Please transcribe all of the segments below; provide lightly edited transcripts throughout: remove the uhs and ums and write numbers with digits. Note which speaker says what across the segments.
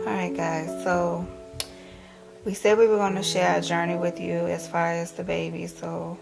Speaker 1: Alright guys, so we said we were going to share our journey with you as far as the baby, so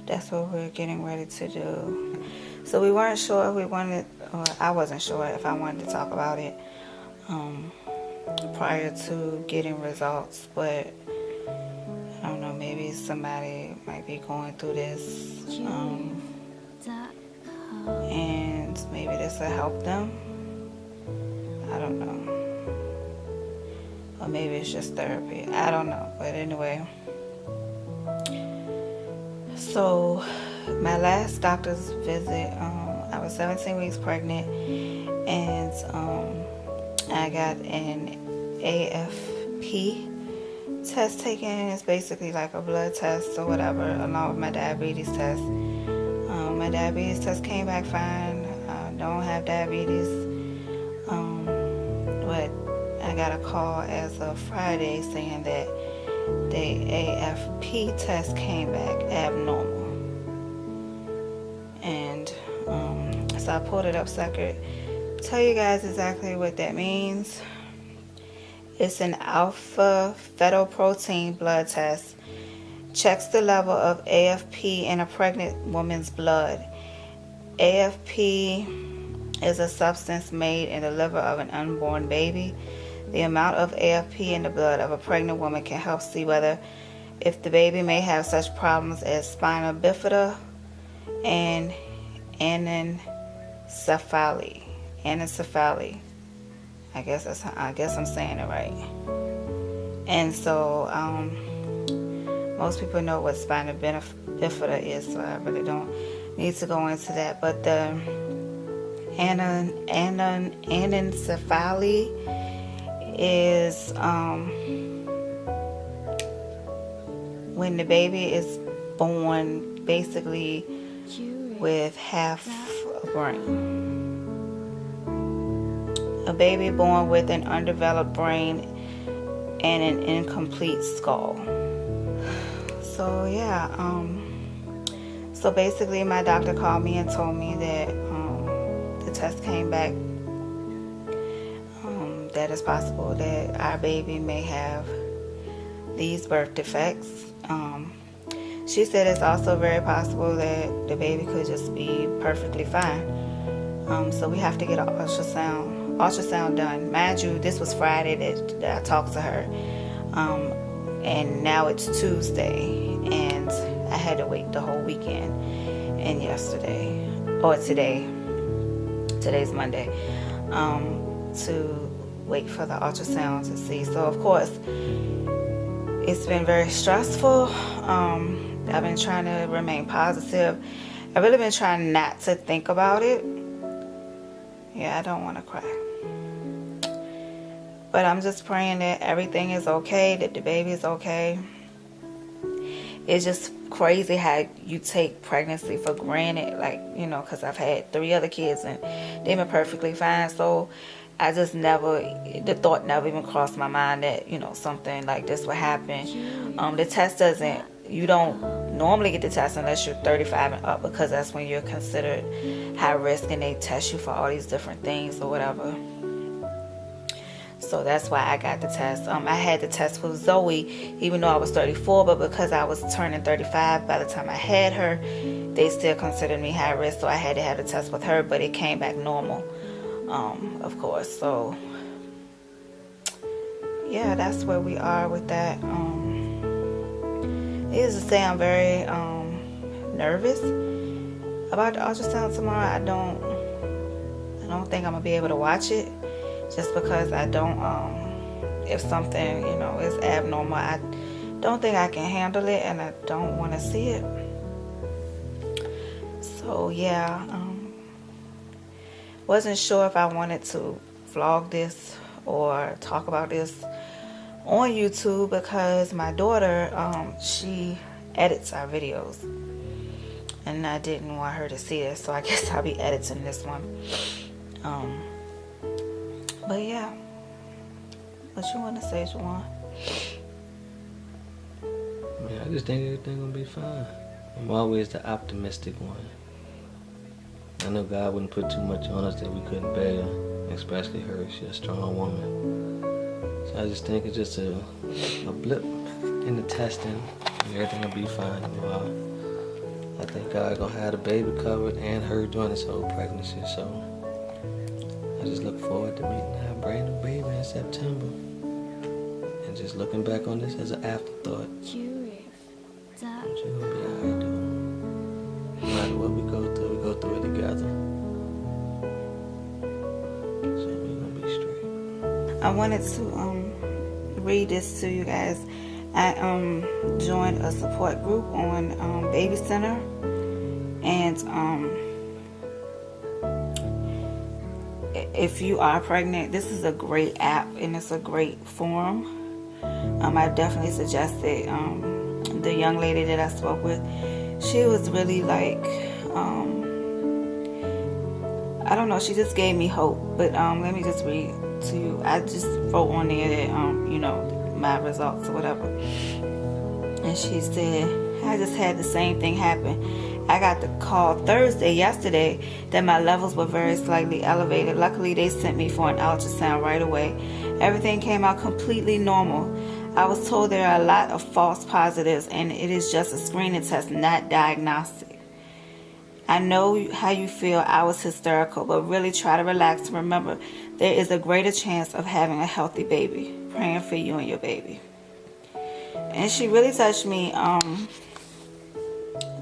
Speaker 1: that's what we're getting ready to do. So we weren't sure if we wanted, or I wasn't sure if I wanted to talk about it prior to getting results, but I don't know, maybe somebody might be going through this and maybe this will help them. I don't know. Or maybe it's just therapy. I don't know. But anyway. So my last doctor's visit, I was 17 weeks pregnant, and I got an AFP test taken. It's basically like a blood test or whatever, along with my diabetes test. My diabetes test came back fine. I don't have diabetes. But I got a call as of Friday saying that the AFP test came back abnormal. And so I pulled it up so I could tell you guys exactly what that means. It's an alpha fetoprotein blood test. Checks the level of AFP in a pregnant woman's blood. AFP is a substance made in the liver of an unborn baby. The amount of AFP in the blood of a pregnant woman can help see whether if the baby may have such problems as spina bifida and anencephaly. I guess I'm saying it right. And so most people know what spina bifida is, so I really don't need to go into that. But the anencephaly is when the baby is born basically with half a brain. A baby born with an undeveloped brain and an incomplete skull. So yeah, so basically my doctor called me and told me that the test came back that it's possible that our baby may have these birth defects. She said it's also very possible that the baby could just be perfectly fine. So we have to get an ultrasound done. Mind you, this was Friday that I talked to her, and now it's Tuesday, and I had to wait the whole weekend and yesterday, or today's Monday, to wait for the ultrasound to see. So of course it's been very stressful. I've been trying to remain positive. I've really been trying not to think about it. Yeah, I don't want to cry, but I'm just praying that everything is okay, that the baby is okay. It's just crazy how you take pregnancy for granted, like, you know, because I've had 3 other kids and they've been perfectly fine. So I just the thought never even crossed my mind that, you know, something like this would happen. The test you don't normally get the test unless you're 35 and up, because that's when you're considered high risk and they test you for all these different things or whatever. So that's why I got the test. I had the test for Zoe even though I was 34, but because I was turning 35 by the time I had her, they still considered me high risk, so I had to have the test with her, but it came back normal, of course. So yeah, that's where we are with that. Needless to say, I'm very nervous about the ultrasound tomorrow. I don't think I'm gonna be able to watch it, just because I don't, if something, you know, is abnormal, I don't think I can handle it, and I don't want to see it. So yeah, wasn't sure if I wanted to vlog this or talk about this on YouTube, because my daughter, she edits our videos, and I didn't want her to see this, so I guess I'll be editing this one. But yeah, what you want to say, Juwan?
Speaker 2: Man, I just think everything gonna be fine. I'm always the optimistic one. I know God wouldn't put too much on us that we couldn't bear, especially her. She's a strong woman. So I just think it's just a blip in the testing. Everything will be fine. You know, I think God gonna have the baby covered and her during this whole pregnancy. So I just look forward to meeting our brand new baby in September. And just looking back on this as an afterthought. She's gonna be alright though. No matter what we go through it together. So we're gonna be straight.
Speaker 1: I wanted to read this to you guys. I joined a support group on Baby Center, and if you are pregnant, this is a great app and it's a great forum. I definitely suggested the young lady that I spoke with. She was really like, I don't know, she just gave me hope. But let me just read to you. I just wrote on there that, you know, my results or whatever. And she said, I just had the same thing happen. I got the call yesterday, that my levels were very slightly elevated. Luckily, they sent me for an ultrasound right away. Everything came out completely normal. I was told there are a lot of false positives, and it is just a screening test, not diagnostic. I know how you feel. I was hysterical, but really try to relax and remember there is a greater chance of having a healthy baby. Praying for you and your baby. And she really touched me. Of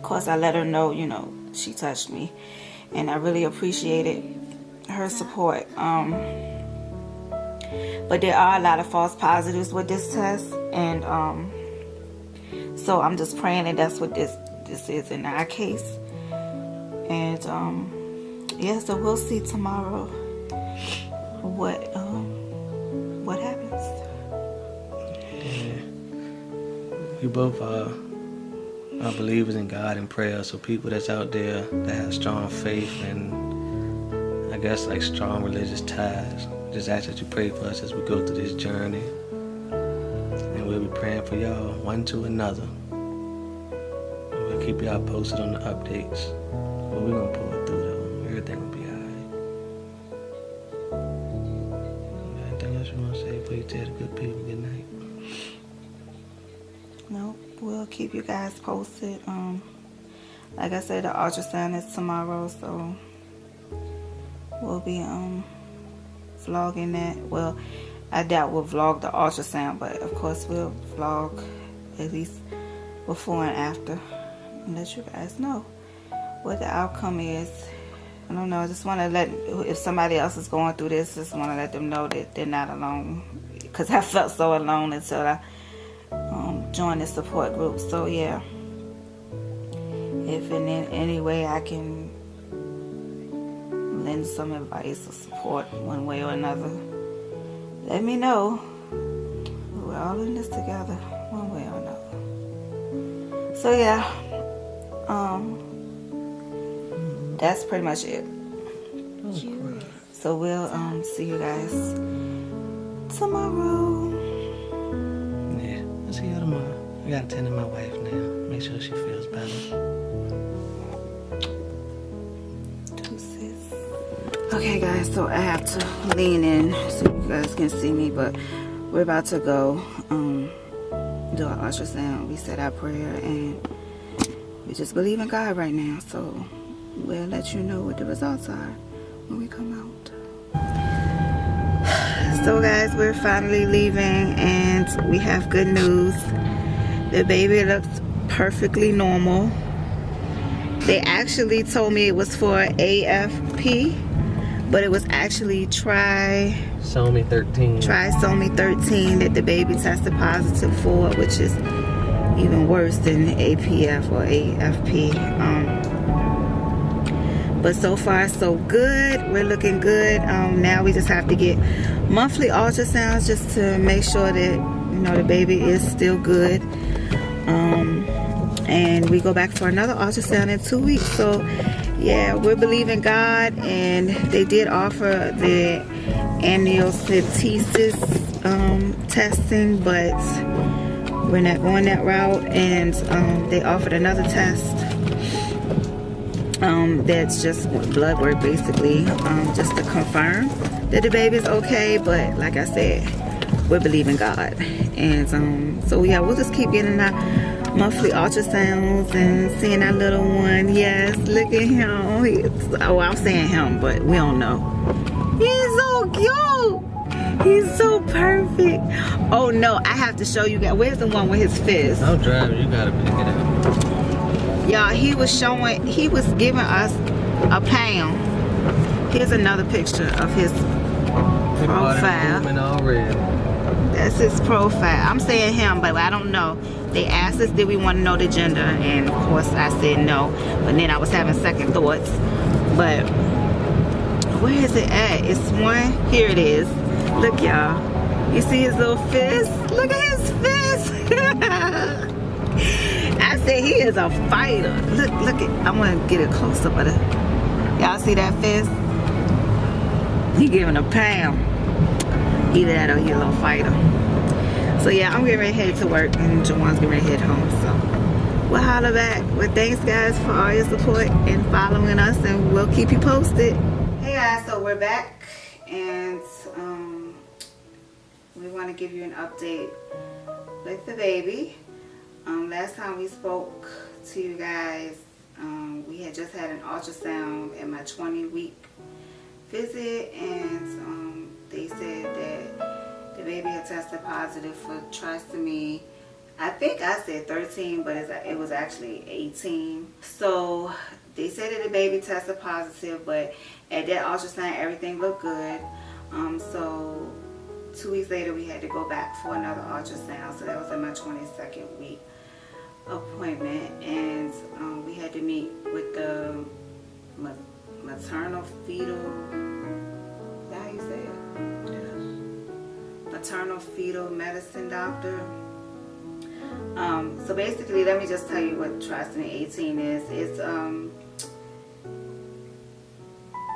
Speaker 1: course, I let her know, you know, she touched me, and I really appreciated her support. But there are a lot of false positives with this test, and so I'm just praying that that's what this is in our case. And yeah, so we'll see tomorrow what happens.
Speaker 2: Yeah. We both are believers in God and prayer, so people that's out there that have strong faith and I guess like strong religious ties, just ask that you pray for us as we go through this journey. And we'll be praying for y'all one to another. And we'll keep y'all posted on the updates. But we're gonna pull it through though. Everything will be alright. Anything else you wanna say before you tell the good people good night?
Speaker 1: Nope, we'll keep you guys posted. Like I said, the ultrasound is tomorrow, so we'll be vlogging that. Well, I doubt we'll vlog the ultrasound, but of course we'll vlog at least before and after and let you guys know what the outcome is. I don't know, I just want to let, if somebody else is going through this, just want to let them know that they're not alone, because I felt so alone until I joined the support group. So yeah, if in any way I can lend some advice or support one way or another, let me know. We're all in this together one way or another. So yeah, that's pretty much it. So we'll see you guys tomorrow.
Speaker 2: Yeah, I'll see you tomorrow. I gotta tend to my wife now. Make sure she feels better.
Speaker 1: Okay guys, so I have to lean in so you guys can see me, but we're about to go do our ultrasound. We said our prayer and we just believe in God right now, so we'll let you know what the results are when we come out. So guys, we're finally leaving and we have good news. The baby looks perfectly normal. They actually told me it was for AFP, but it was actually
Speaker 2: Trisomy 13
Speaker 1: that the baby tested positive for, which is even worse than APF or AFP. But so far so good. We're looking good. Now we just have to get monthly ultrasounds just to make sure that, you know, the baby is still good. And we go back for another ultrasound in 2 weeks. So yeah, we're believing God, and they did offer the amniocentesis testing, but we're not going that route. And they offered another test that's just blood work basically, just to confirm. that the baby's okay, but like I said, we're believing God. And so yeah, we'll just keep getting our monthly ultrasounds and seeing our little one. Yes, look at him. I'm saying him, but we don't know. He's so cute. He's so perfect. Oh no, I have to show you guys. Where's the one with his fist?
Speaker 2: I'm driving, you gotta pick it up.
Speaker 1: Y'all, he was giving us a pound. Here's another picture of his profile. That's his profile. I'm saying him, but I don't know. They asked us, did we want to know the gender? And of course I said no. But then I was having second thoughts. But where is it at? It's one. Here it is. Look, y'all. You see his little fist? Look at his fist. I said he is a fighter. Look at. I'm gonna get a close up of it. Y'all see that fist? He giving a pound. Either that or he a little fighter. So yeah, I'm getting ready to head to work and Jawan's getting ready to head home. So we'll holler back. Well, thanks guys for all your support and following us, and we'll keep you posted. Hey guys, so we're back, and we want to give you an update with the baby. Last time we spoke to you guys, we had just had an ultrasound at my 20-week visit, and they said that the baby had tested positive for trisomy. I think I said 13, but it was actually 18. So they said that the baby tested positive, but at that ultrasound everything looked good. So 2 weeks later we had to go back for another ultrasound. So that was at my 22nd week appointment, and we had to meet with the maternal fetal, is that how you say it?
Speaker 2: Yes.
Speaker 1: Maternal fetal medicine doctor. So basically, let me just tell you what trisomy 18 is.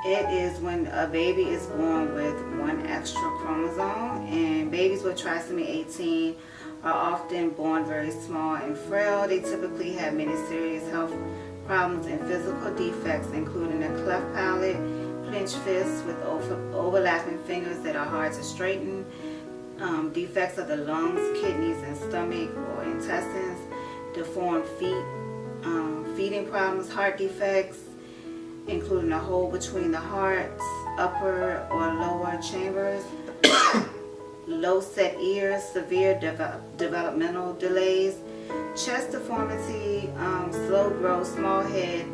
Speaker 1: It is when a baby is born with one extra chromosome, and babies with trisomy 18 are often born very small and frail. They typically have many serious health problems and physical defects, including a cleft palate, clenched fists with overlapping fingers that are hard to straighten, defects of the lungs, kidneys, and stomach or intestines, deformed feet, feeding problems, heart defects, including a hole between the heart's upper or lower chambers, low set ears, severe developmental delays, chest deformity, slow growth, small head,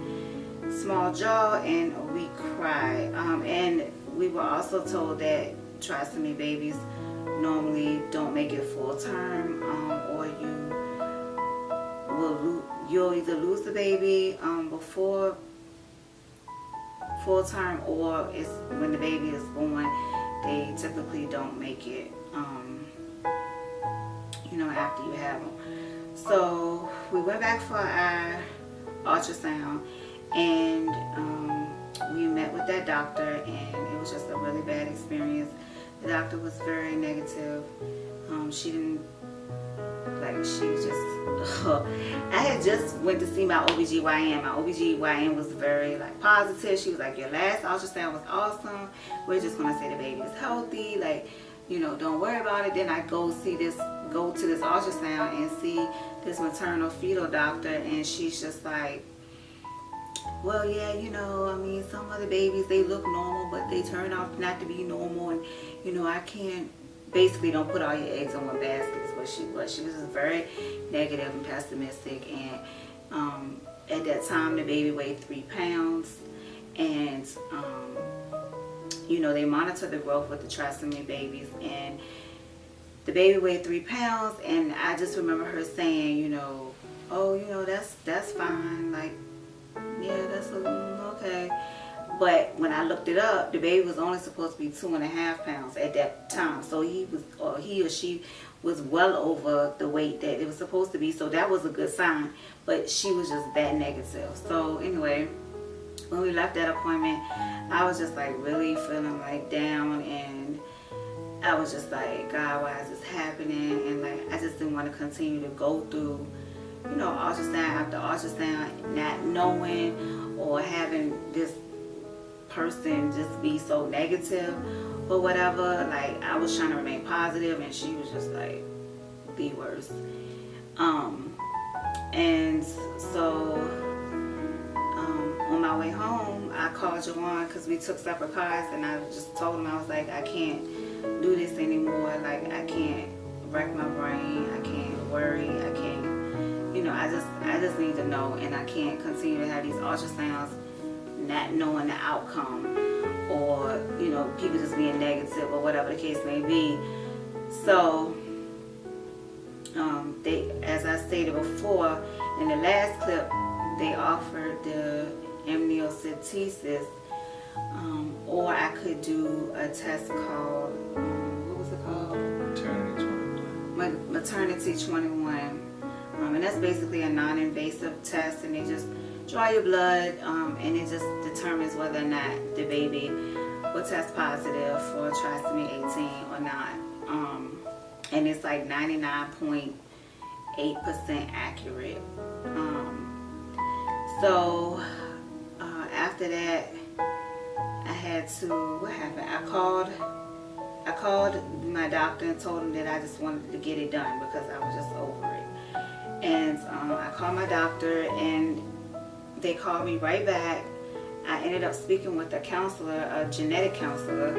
Speaker 1: small jaw, and a weak cry. And we were also told that trisomy babies normally don't make it full term, or you'll either lose the baby before full term, or it's when the baby is born, they typically don't make it after you have them. So we went back for our ultrasound, and we met with that doctor, and it was just a really bad experience. The doctor was very negative. She didn't, she just, I had just went to see my OBGYN. My OBGYN was very positive. She was like, your last ultrasound was awesome. We're just going to say the baby is healthy. Don't worry about it. Then I go to this ultrasound and see this maternal fetal doctor, and she's just like, well, yeah, some other babies, they look normal, but they turn out not to be normal, and I can't, basically don't put all your eggs in one basket is what she was. She was just very negative and pessimistic, and at that time the baby weighed 3 pounds, and they monitor the growth with the trisomy babies, and the baby weighed 3 pounds, and I just remember her saying, that's fine, yeah, that's okay. But when I looked it up, the baby was only supposed to be 2.5 pounds at that time. So he or she was well over the weight that it was supposed to be. So that was a good sign. But she was just that negative. So anyway, when we left that appointment, I was just really feeling down, and I was just like, God, why is this happening? And I just didn't want to continue to go through, ultrasound after ultrasound, not knowing or having this person just be so negative, or whatever. Like, I was trying to remain positive, and she was just like the worst. And so on my way home, I called Jawan because we took separate cars, and I just told him, I was like, I can't do this anymore. Like, I can't wreck my brain. I can't worry. I can't, you know, I just need to know, and I can't continue to have these ultrasounds not knowing the outcome, or, you know, people just being negative or whatever the case may be. So they, as I stated before in the last clip, they offered the amniocentesis, or I could do a test called, what was it called? Maternity 21. And that's basically a non-invasive test, and they just draw your blood, and it just determines whether or not the baby will test positive for trisomy 18 or not. And it's like 99.8% accurate. So after that, I had to, what happened? I called my doctor and told him that I just wanted to get it done because I was just over it. And I called my doctor, and they called me right back. I ended up speaking with a counselor, a genetic counselor,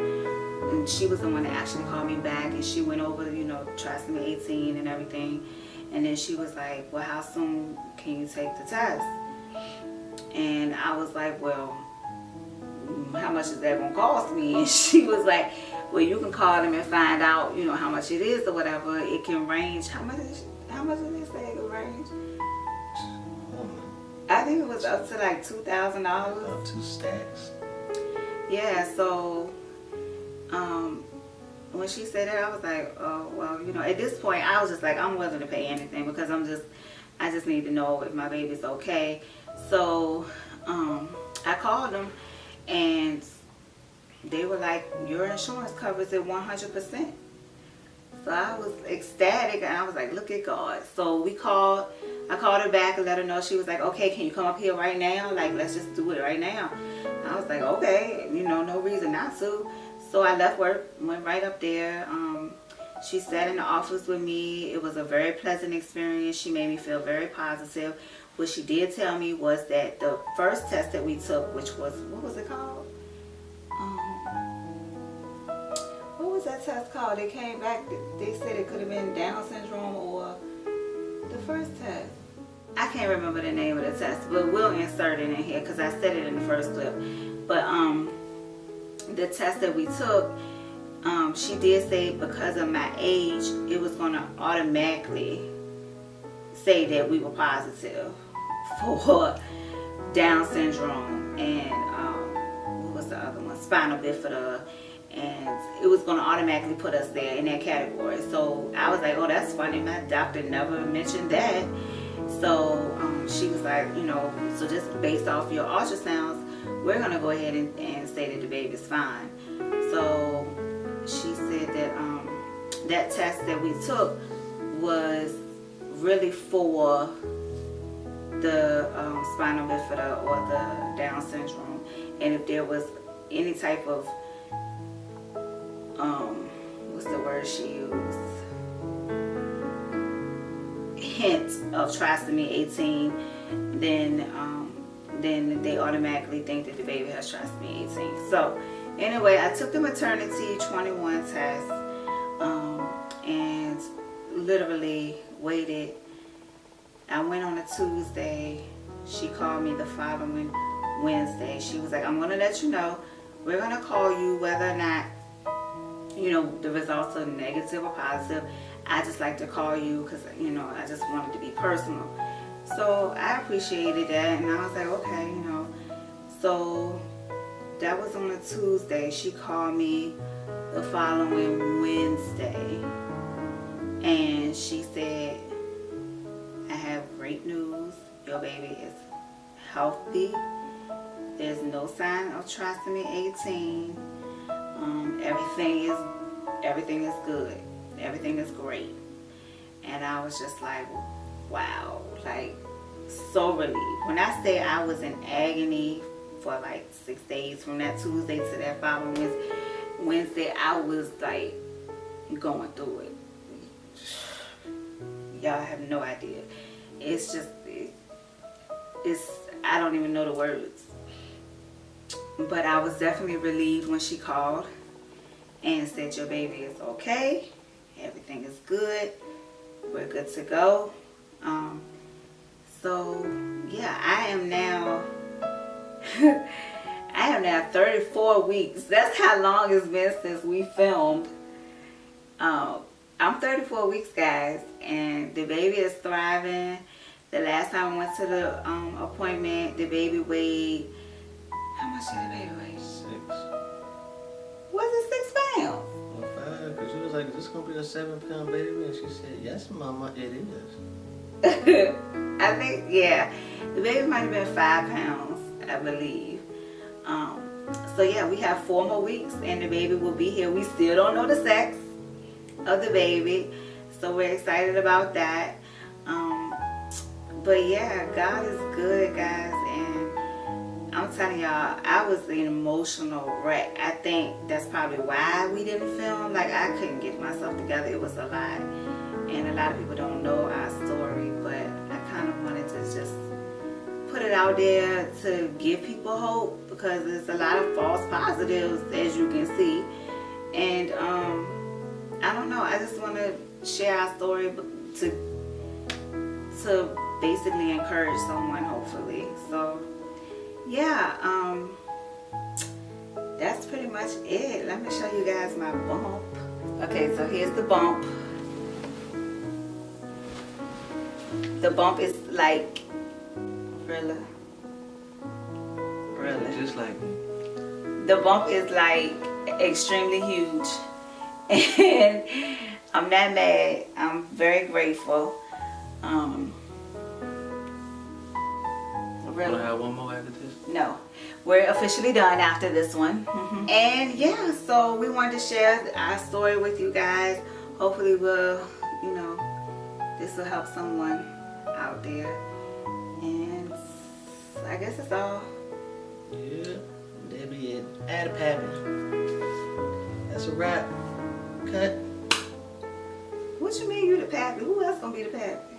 Speaker 1: and she was the one that actually called me back, and she went over, you know, trisomy 18 and everything. And then she was like, well, how soon can you take the test? And I was like, well, how much is that going to cost me? And she was like, well, you can call them and find out, you know, how much it is or whatever. It can range. How much did they say it could range? I think it was up to like $2,000.
Speaker 2: About 2 stacks.
Speaker 1: Yeah, so when she said that, I was like, oh, well, you know, at this point, I was just like, I'm willing to pay anything because I just need to know if my baby's okay. So I called them, and they were like, your insurance covers it 100%. So I was ecstatic, and I was like, look at God. So I called her back and let her know. She was like, okay, can you come up here right now? Like, let's just do it right now. I was like, okay, you know, no reason not to. So I left work, went right up there. She sat in the office with me. It was a very pleasant experience. She made me feel very positive. What she did tell me was that the first test that we took, which was, what was it called? What was that test called? They came back, they said it could have been Down syndrome or the first test. I can't remember the name of the test, but we'll insert it in here because I said it in the first clip. But the test that we took, she did say because of my age, it was going to automatically say that we were positive for Down syndrome and what was the other one? Spinal bifida. And it was going to automatically put us there in that category. So I was like, oh, that's funny. My doctor never mentioned that. So she was like, you know, so just based off your ultrasounds, we're going to go ahead and say that the baby's fine. So she said that that test that we took was really for the spinal bifida or the Down syndrome. And if there was any type of what's the word she used? Hint of trisomy 18, then they automatically think that the baby has trisomy 18. So anyway, I took the maternity 21 test, and literally waited. I went on a Tuesday. She called me the following Wednesday. She was like, I'm going to let you know. We're going to call you whether or not, you know, the results are negative or positive. I just like to call you because, you know, I just wanted to be personal. So I appreciated that, and I was like, okay, you know. So that was on a Tuesday. She called me the following Wednesday, and she said, I have great news. Your baby is healthy. There's no sign of trisomy 18. Everything is good. Everything is great. And I was just like, wow, like so relieved. When I say I was in agony for like 6 days from that Tuesday to that following Wednesday, Wednesday, I was like going through it. Y'all have no idea. It's just, it's, I don't even know the words. But I was definitely relieved when she called and said your baby is okay. Everything is good. We're good to go. So yeah, I am now 34 weeks. That's how long it's been since we filmed. I'm 34 weeks, guys, and the baby is thriving. The last time I went to the appointment, the baby weighed, how much did the baby weigh?
Speaker 2: 6.
Speaker 1: Was it 6 pounds?
Speaker 2: Well, 5, because she was like, is this going to be a 7-pound baby? And she said, yes, mama, it is.
Speaker 1: I think, yeah, the baby might have been 5 pounds, I believe. So yeah, we have 4 more weeks and the baby will be here. We still don't know the sex of the baby, so we're excited about that. But yeah, God is good, guys, and I'm telling y'all, I was an emotional wreck. I think that's probably why we didn't film. Like, I couldn't get myself together. It was a lot, and a lot of people don't know our story, but I kind of wanted to just put it out there to give people hope, because there's a lot of false positives, as you can see. And I don't know, I just want to share our story to basically encourage someone, hopefully. So yeah, that's pretty much it. Let me show you guys my bump. Okay, so here's the bump. The bump is like really.
Speaker 2: Just like me.
Speaker 1: The bump is like extremely huge, and I'm not mad. I'm very grateful.
Speaker 2: You want to have one more after this?
Speaker 1: No, we're officially done after this one. And yeah, so we wanted to share our story with you guys. Hopefully we'll, you know, this will help someone out there. And I guess that's all.
Speaker 2: Yeah, that'd be it. Add a pappy. That's a wrap. Cut.
Speaker 1: What you mean you the pappy? Who else gonna be the pappy?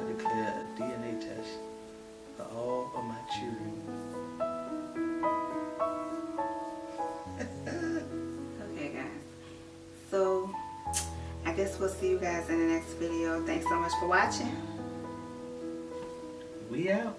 Speaker 2: I declare a DNA test for all of my children.
Speaker 1: Okay, guys. So I guess we'll see you guys in the next video. Thanks so much for watching.
Speaker 2: We out.